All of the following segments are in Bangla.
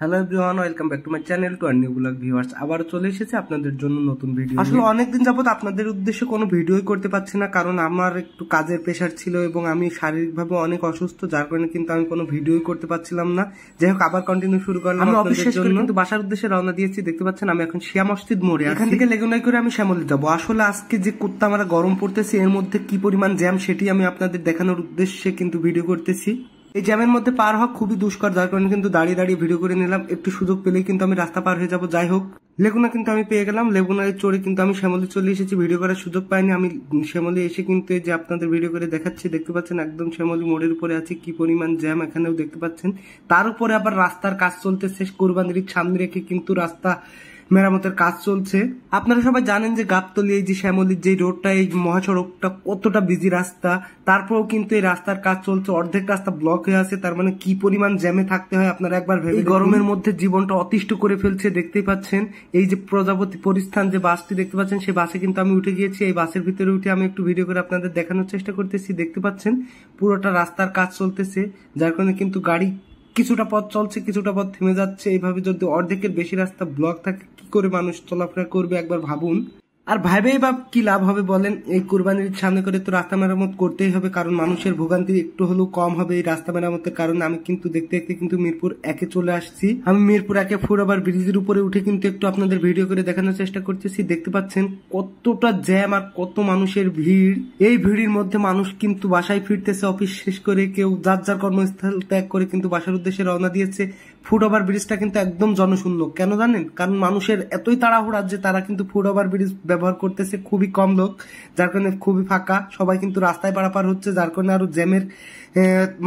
Hello everyone, welcome back to my channel to our new blog viewers. আবার চলে এসেছে আপনাদের জন্য নতুন ভিডিও। আসলে অনেকদিন যাবত আপনাদের উদ্দেশ্যে কোনো ভিডিওই করতে পারছি না, কারণ আমার একটু কাজের প্রেশার ছিল এবং আমি শারীরিকভাবে অনেক অসুস্থ, যার কারণে কিন্তু আমি কোনো ভিডিওই করতে পারছিলাম না। যাই হোক, আবার কন্টিনিউ শুরু করলাম। আমি অফিস শেষ করে কিন্তু বাসার উদ্দেশ্যে রওনা দিয়েছি। দেখতে পাচ্ছেন আমি এখন শিয়া মসজিদ মোড়ে, এখান থেকে লেগুনাই করে আমি শ্যামলী যাবো। আসলে আজকে যে কুত্তা আমরা গরম পড়তেছে, এর মধ্যে কি পরিমাণ জ্যাম সেটি আমি আপনাদের দেখানোর উদ্দেশ্যে কিন্তু ভিডিও করতেছি। এই জ্যামের মধ্যে পার হওয়া খুবই দুষ্কর, যার কারণে কিন্তু দাঁড়িয়ে দাঁড়িয়ে ভিডিও করে নিলাম। একটু সুযোগ পেলেই কিন্তু আমি রাস্তা পার হয়ে যাব। যাই হোক, লেগুনা কিন্তু আমি পেয়ে গেলাম। লেগুনায় চড়ে কিন্তু আমি শ্যামলী চলে এসেছি। ভিডিও করার সুযোগ পাইনি। আমি শ্যামলী এসে কিন্তু এই যে আপনাদের ভিডিও করে দেখাচ্ছি। দেখতে পাচ্ছেন একদম শ্যামলী মোড়ের উপরে আছে, কি পরিমাণ জ্যাম এখানেও দেখতে পাচ্ছেন। তার উপরে আবার রাস্তার কাজ চলতেছে, কোরবানির ঈদ সামনে রেখে কিন্তু রাস্তা মেরামতের কাজ চলছে। আপনারা সবাই জানেন যে গাবতলী এই যে শ্যামলীর যে রোডটা, এই মহাসড়কটা কতটা বিজি রাস্তা, তারপরেও কিন্তু এই রাস্তার কাজ চলছে। অর্ধেক রাস্তা ব্লক হয়ে আছে, তার মানে কি পরিমাণ জ্যামে থাকতে হয় আপনারা একবার ভেবে। এই গরমের মধ্যে জীবনটা অতিষ্ঠ করে ফেলছে। দেখতেই পাচ্ছেন এই যে প্রজাপতি পরিস্থান যে বাসটি দেখতে পাচ্ছেন, সেই বাসে কিন্তু আমি উঠে গিয়েছি। এই বাসের ভিতরে উঠে আমি একটু ভিডিও করে আপনাদের দেখানোর চেষ্টা করতেছি। দেখতে পাচ্ছেন পুরোটা রাস্তার কাজ চলতেছে, যার কারণে কিন্তু গাড়ি কিছুটা পথ চলছে, কিছুটা পথ থেমে যাচ্ছে। এইভাবে যদি অর্ধেকের বেশি রাস্তা ব্লক থাকে, কি করে মানুষ চলাফেরা করবে একবার ভাবুন। আর ভাবেই বা কি লাভ হবে বলেন? এই কুরবানির সামনে করে তো রাস্তা মেরামত করতেই হবে, কারণ মানুষের ভোগান্তি একটু হলেও কম হবে এই রাস্তা মেরামতের কারণে। আমি কিন্তু দেখতে দেখতে কিন্তু মিরপুর 1-এ চলে আসছি। আমি মিরপুর 1-এ ফুটওভার ব্রিজের উপরে উঠে কিন্তু একটু আপনাদের ভিডিও করে দেখানোর চেষ্টা করতেছি। দেখতে পাচ্ছেন কতটা জ্যাম আর কত মানুষের ভিড়। এই ভিড়ের মধ্যে মানুষ কিন্তু বাসায় ফিরতেছে অফিস শেষ করে, কেউ যার যার কর্মস্থল ত্যাগ করে কিন্তু বাসার উদ্দেশ্যে রওনা দিয়েছে। ফুটওভার ব্রিজটা কিন্তু একদম জনশূন্য। কেন জানেন? কারণ মানুষের এতই তাড়াহুড়া যে তারা কিন্তু ফুটওভার ব্রিজ ব্যবহার করতেছে খুবই কম লোক, যার কারণে খুবই ফাঁকা। সবাই কিন্তু রাস্তায় পারাপার হচ্ছে, যার কারণে আরো জ্যামের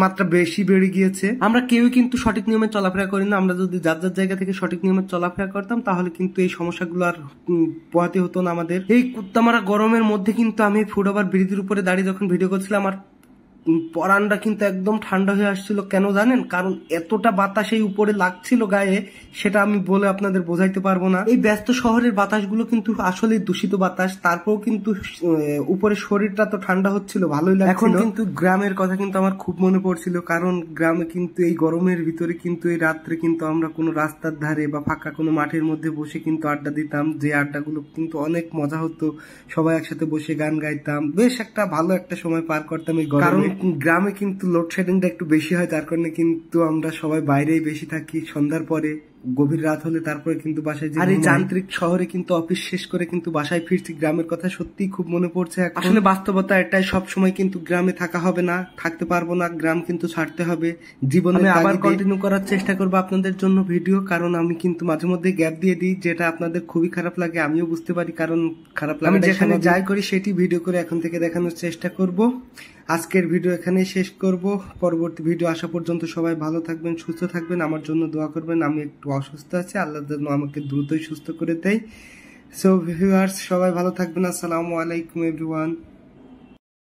মাত্রা বেশি বেড়ে গিয়েছে। আমরা কেউই কিন্তু সঠিক নিয়মে চলাফেরা করি না। আমরা যদি যার যার জায়গা থেকে সঠিক নিয়মে চলাফেরা করতাম, তাহলে কিন্তু এই সমস্যাগুলো আর পোহাতে হতো না আমাদের। এই কুত্তামারা গরমের মধ্যে কিন্তু আমি ফুটওভার ব্রিজের উপরে দাঁড়িয়ে যখন ভিডিও করছিলাম, আমার পরানটা কিন্তু একদম ঠান্ডা হয়ে আসছিল। কেন জানেন? কারণ এতটা বাতাস এই উপরে লাগছিল গায়ে, সেটা আমি বলে আপনাদের বোঝাইতে পারবো না। এই ব্যস্ত শহরের বাতাসগুলো কিন্তু আসলে দূষিত বাতাস, তারপরেও কিন্তু উপরে শরীরটা তো ঠান্ডা হচ্ছিল, ভালোই লাগছিল। এখন কিন্তু গ্রামের কথা কিন্তু আমার খুব মনে পড়ছিল, কারণ গ্রামে কিন্তু এই গরমের ভিতরে কিন্তু এই রাত্রে কিন্তু আমরা কোনো রাস্তার ধারে বা ফাঁকা কোনো মাঠের মধ্যে বসে কিন্তু আড্ডা দিতাম। যে আড্ডাগুলো কিন্তু অনেক মজা হতো, সবাই একসাথে বসে গান গাইতাম, বেশ একটা ভালো একটা সময় পার করতাম এই গরমে। গ্রামে কিন্তু লোডশেডিংটা একটু বেশি হয়, যার কারণে কিন্তু আমরা সবাই বাইরেই বেশি থাকি। সন্ধ্যার পরে গভীর রাত হলে তারপরে কিন্তু বাসায় যাই। আর এই যান্ত্রিক শহরে কিন্তু অফিস শেষ করে কিন্তু বাসায় ফিরছি। গ্রামের কথা সত্যিই খুব মনে পড়ছে। আসলে বাস্তবতা এটাই, সব সময় কিন্তু গ্রামে থাকা হবে না, থাকতে পারবো না। গ্রাম কিন্তু ছাড়তে হবে। জীবনে আবার কন্টিনিউ করার চেষ্টা করবো আপনাদের জন্য ভিডিও, কারণ আমি কিন্তু মাঝে মধ্যে গ্যাপ দিয়ে দিই, যেটা আপনাদের খুবই খারাপ লাগে। আমিও বুঝতে পারি, কারণ খারাপ লাগে। আমি যেখানে যাই করি সেটি ভিডিও করে এখন থেকে দেখানোর চেষ্টা করব। আজকের ভিডিও এখানেই শেষ করব। পরবর্তী ভিডিও আসা পর্যন্ত সবাই ভালো থাকবেন, সুস্থ থাকবেন, আমার জন্য দোয়া করবেন। আমি একটু অসুস্থ আছি, আল্লাহ যেন আমাকে দ্রুতই সুস্থ করে দেয়। সো ভিউয়ার্স, সবাই ভালো থাকবেন। আসসালামু আলাইকুম এভরিওয়ান।